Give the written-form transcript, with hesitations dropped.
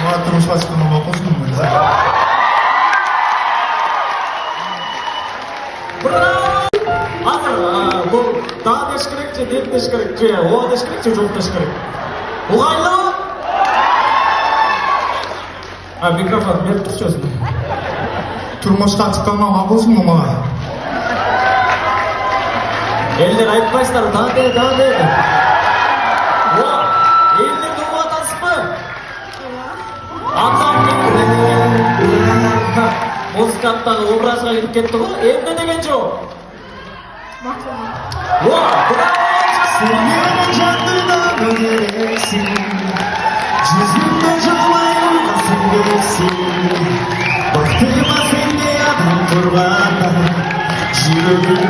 Мага турмушка чыкканга макулсуңбу мырза? Азыр бул да деш керек же деп деш керек же ооба деш керек же жок деш керек. Угайлуу? Микрофон берип турчу өзүңө. Турмушка чыкканга макулсуңбу мага? Элдер айтпайсыздар, да де. Элдерди угуп атасызбы? Музыканттагы образга кирип кетти го. Эмне деген жооп? Sen beni canlıdan öleceksin. Yüzümde camayılmasın gereksin. Baktırma seni adam turganda. Yüreğim